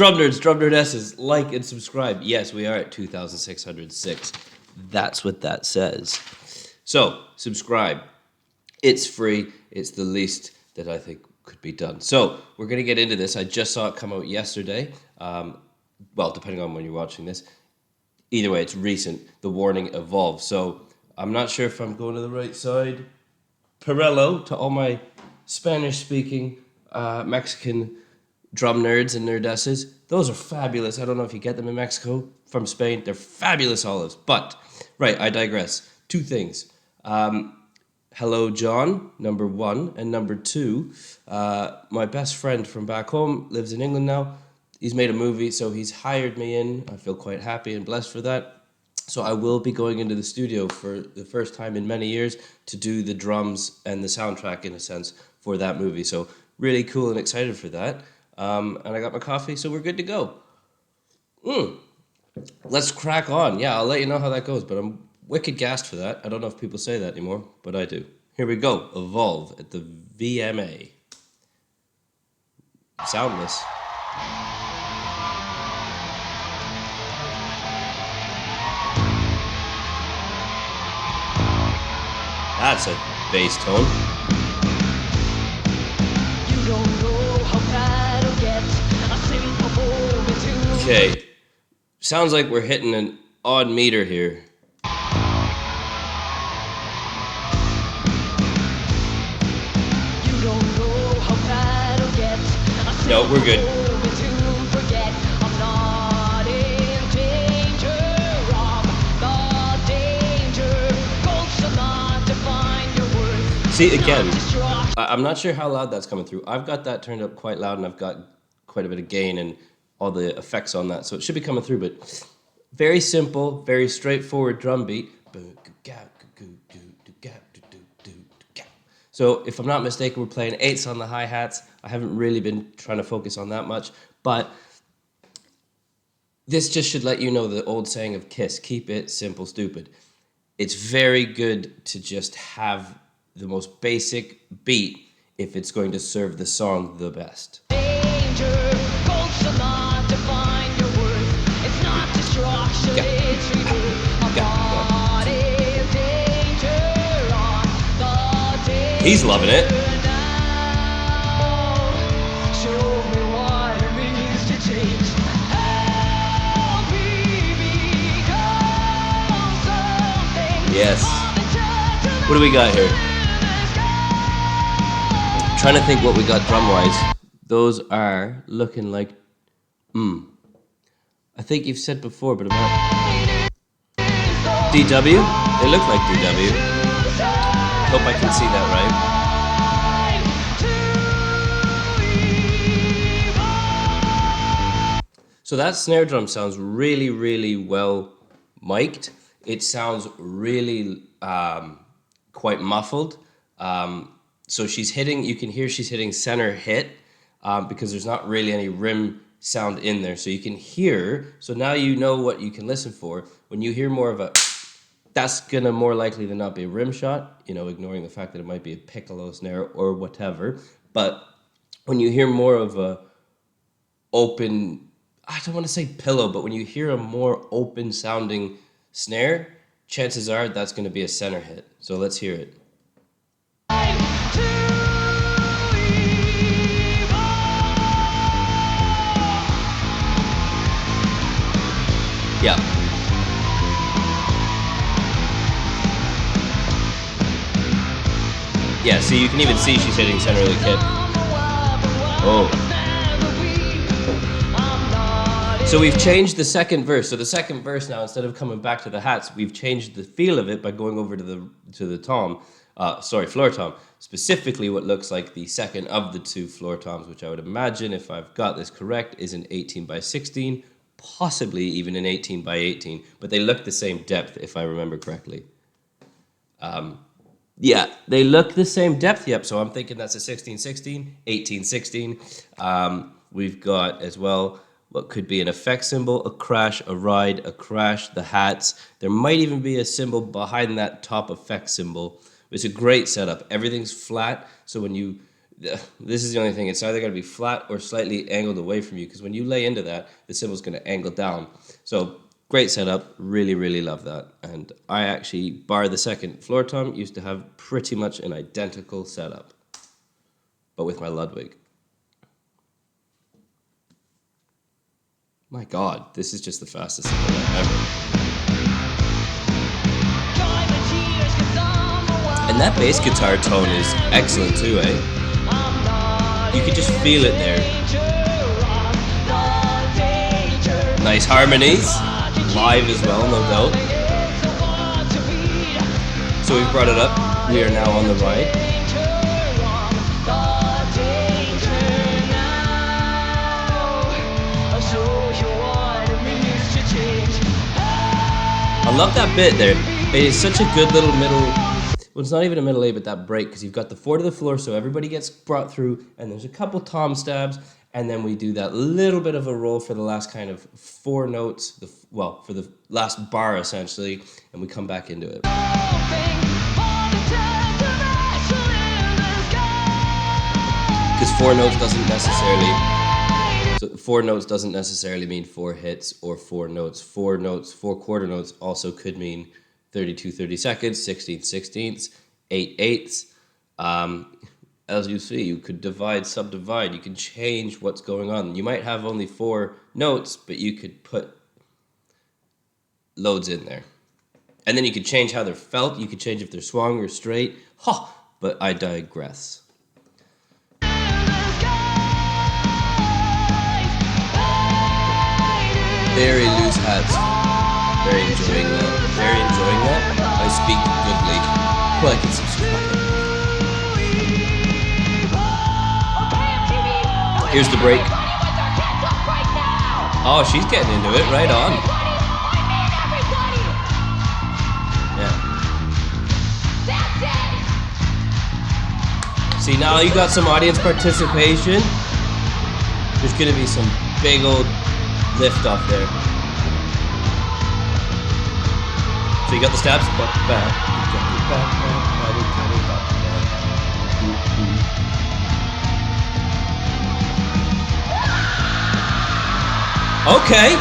Drum Nerdesses, like and subscribe. Yes, we are at 2,606. That's what that says. So, subscribe. It's free. It's the least that I think could be done. So, we're going to get into this. I just saw it come out yesterday. Well, depending on when you're watching this. Either way, it's recent. The Warning evolved. So, I'm not sure if I'm going to the right side. Perello to all my Spanish-speaking Mexican drum nerds and nerdesses. Those are fabulous. I don't know if you get them in Mexico from Spain. They're fabulous olives. But, right, I digress. Two things. Hello, John, number one. And number two, my best friend from back home lives in England now. He's made a movie, so he's hired me in. I feel quite happy and blessed for that. So I will be going into the studio for the first time in many years to do the drums and the soundtrack, in a sense, for that movie. So really cool and excited for that. And I got my coffee, so we're good to go. Let's crack on. Yeah, I'll let you know how that goes, but I'm wicked gassed for that. I don't know if people say that anymore, but I do. Here we go. Evolve at the VMA. Soundless. That's a bass tone. You don't know how bad it gets. A simple moment. Okay. Sounds like we're hitting an odd meter here. You don't know how bad it gets. No, we're good. See, again, I'm not sure how loud that's coming through. I've got that turned up quite loud, and I've got quite a bit of gain and all the effects on that, so it should be coming through, but very simple, very straightforward drum beat. So if I'm not mistaken, we're playing eighths on the hi-hats. I haven't really been trying to focus on that much, but this just should let you know the old saying of KISS, keep it simple, stupid. It's very good to just have the most basic beat if it's going to serve the song the best. Danger, he's loving it. Yes. What do we got here? I'm trying to think what we got drum-wise. Those are looking like... I think you've said before, but about... DW? They look like DW. Hope I can see that right. So that snare drum sounds really, really well mic'd. It sounds really quite muffled. So she's hitting, you can hear she's hitting center hit because there's not really any rim sound in there. So you can hear, so now you know what you can listen for. When you hear more of a, that's gonna more likely than not be a rim shot, you know, ignoring the fact that it might be a piccolo snare or whatever. But when you hear more of a open, I don't want to say pillow, but when you hear a more open sounding snare, chances are that's gonna be a center hit. So let's hear it. Yeah. Yeah, so you can even see she's hitting center of the kit. Oh. So we've changed the second verse. So the second verse now, instead of coming back to the hats, we've changed the feel of it by going over to the tom. Floor tom. Specifically what looks like the second of the two floor toms, which I would imagine, if I've got this correct, is an 18 by 16. Possibly even an 18 by 18, but they look the same depth if I remember correctly. Yeah, they look the same depth, yep, so I'm thinking that's a 16-16, 18-16. We've got as well what could be an effect symbol, a crash, a ride, a crash, the hats. There might even be a symbol behind that top effect symbol. It's a great setup. Everything's flat, so when you this is the only thing. It's either going to be flat or slightly angled away from you, because when you lay into that, the cymbal's going to angle down. So great setup. Really, really love that. And I actually, bar the second floor tom, used to have pretty much an identical setup, but with my Ludwig. My God, this is just the fastest cymbal ever. And that bass guitar tone is excellent too, eh? You can just feel it there. Nice harmonies, live as well, no doubt. So we've brought it up. We are now on the ride. I love that bit there. It is such a good little middle. Well, it's not even a middle A, but that break, because you've got the 4 to the floor, so everybody gets brought through, and there's a couple tom stabs, and then we do that little bit of a roll for the last kind of 4 notes, for the last bar essentially, and we come back into it. Because 4 notes doesn't necessarily. So 4 notes doesn't necessarily mean 4 hits or 4 notes. 4 notes, 4 quarter notes also could mean 32 32, 16 16, 8 8. As you see, you could divide, subdivide. You can change what's going on. You might have only 4 notes, but you could put loads in there. And then you could change how they're felt. You could change if they're swung or straight. But I digress. Very loose hats. Very enjoying that. Very enjoying that. I speak goodly. Like and subscribe. Here's the break. Oh, she's getting into it. Right on. Yeah. See, now you got some audience participation. There's gonna be some big old lift off there. So you got the stabs. Okay.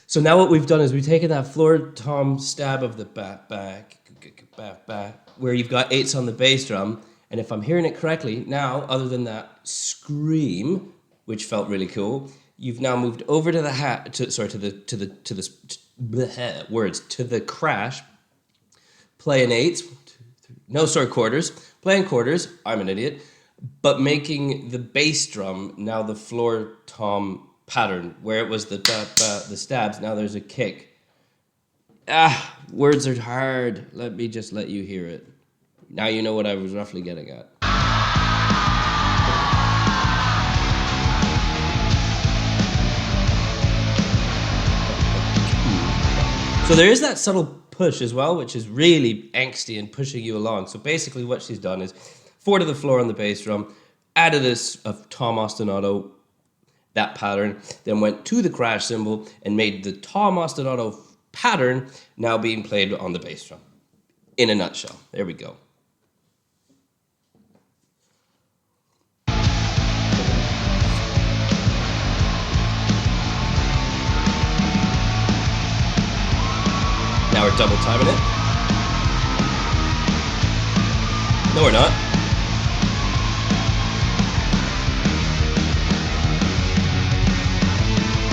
So now what we've done is we've taken that floor tom stab of the back, where you've got 8s on the bass drum. And if I'm hearing it correctly, now, other than that scream, which felt really cool, you've now moved over to the to the crash, playing 8s, quarters, playing quarters, I'm an idiot, but making the bass drum now the floor tom pattern, where it was the stabs, now there's a kick. Words are hard. Let me just let you hear it. Now you know what I was roughly getting at. So there is that subtle push as well, which is really angsty and pushing you along. So basically what she's done is 4 to the floor on the bass drum, added a tom ostinato, that pattern, then went to the crash cymbal and made the tom ostinato pattern now being played on the bass drum. In a nutshell. There we go. Now we're double timing it. No, we're not.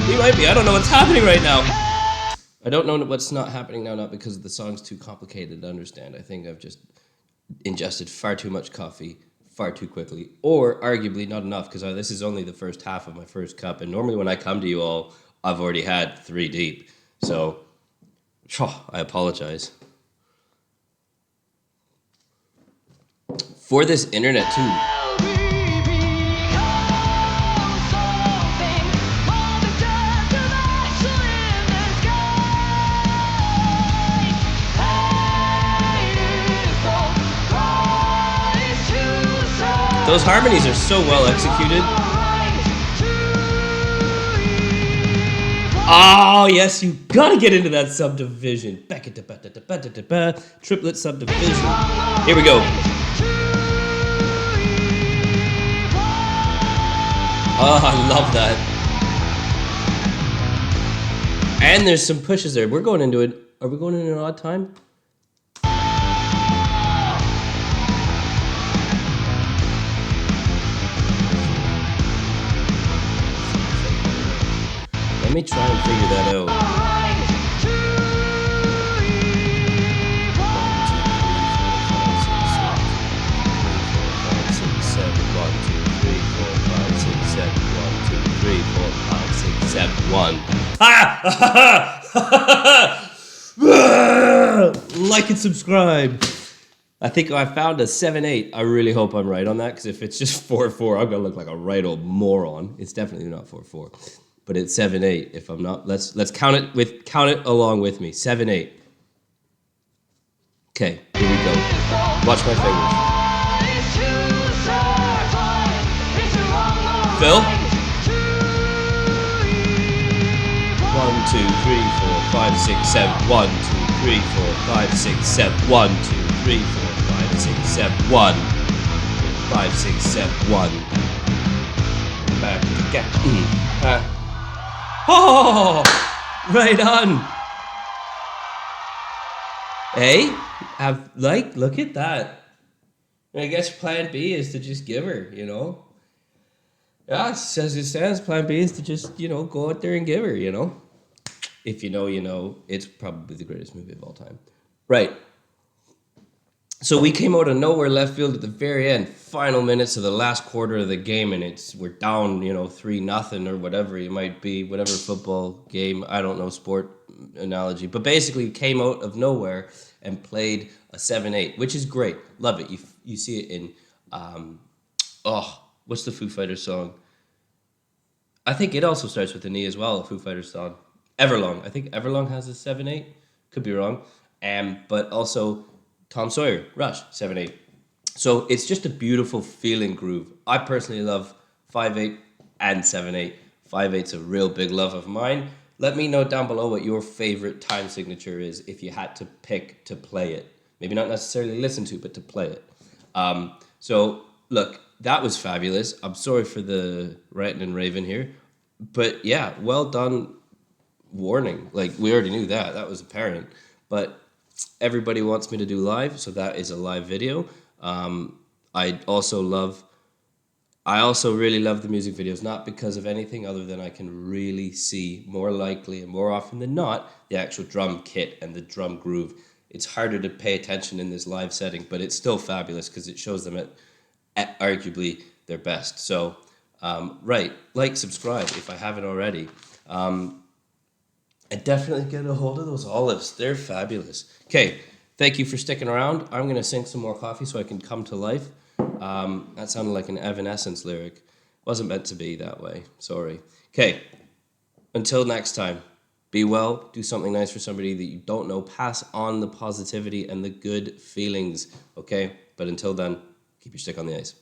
We might be. I don't know what's happening right now. I don't know what's not happening now, not because the song's too complicated to understand. I think I've just ingested far too much coffee far too quickly, or arguably not enough, because this is only the first half of my first cup, and normally when I come to you all, I've already had 3 deep. So I apologize. For this internet too. Those harmonies are so well executed. Oh, yes, you gotta get into that subdivision. Triplet subdivision. Here we go. Oh, I love that. And there's some pushes there. We're going into it. Are we going into an odd time? Let me try and figure that out. 1, 2, 3, 4, 5, 6, 7. 1, 2, 3, 4, 5, 6, 7. 1. Like and subscribe. I think I found a 7/8. I really hope I'm right on that, because if it's just 4/4, I'm gonna look like a right old moron. It's definitely not 4/4, but it's 7/8. If I'm not, let's count it along with me. 7/8. Okay, here we go. Watch my fingers. Phil. 1, 2, 3, 4, 5, 6, 7. 1, 2, 3, 4, 5, 6, 7. 1, 2, 3, 4, 5, 6, 7. 1, 5, 6, 7. 1. Back. Oh, right on. Hey, look at that. I guess plan B is to just give her, you know. Yeah, as it stands, plan B is to just, go out there and give her, If you know, you know. It's probably the greatest movie of all time. Right. So we came out of nowhere left field at the very end, final minutes of the last quarter of the game, and we're down, 3-0 or whatever it might be, whatever football game, I don't know, sport analogy. But basically we came out of nowhere and played a 7/8, which is great. Love it. You see it in, what's the Foo Fighters song? I think it also starts with an E as well, a Foo Fighters song. Everlong. I think Everlong has a 7/8. Could be wrong. But also Tom Sawyer, Rush, 7/8. So it's just a beautiful feeling groove. I personally love 5/8 and 7/8. 5/8's a real big love of mine. Let me know down below what your favorite time signature is if you had to pick to play it. Maybe not necessarily listen to, but to play it. So look, that was fabulous. I'm sorry for the ranting and raving here. But yeah, well done. Warning. Like, we already knew that. That was apparent. But everybody wants me to do live, so that is a live video. I also really love the music videos, not because of anything other than I can really see, more likely and more often than not, the actual drum kit and the drum groove. It's harder to pay attention in this live setting, but it's still fabulous because it shows them at arguably their best. So, right, like, subscribe if I haven't already. And definitely get a hold of those olives. They're fabulous. Okay, thank you for sticking around. I'm going to sing some more coffee so I can come to life. That sounded like an Evanescence lyric. Wasn't meant to be that way. Sorry. Okay, until next time, be well. Do something nice for somebody that you don't know. Pass on the positivity and the good feelings, okay? But until then, keep your stick on the ice.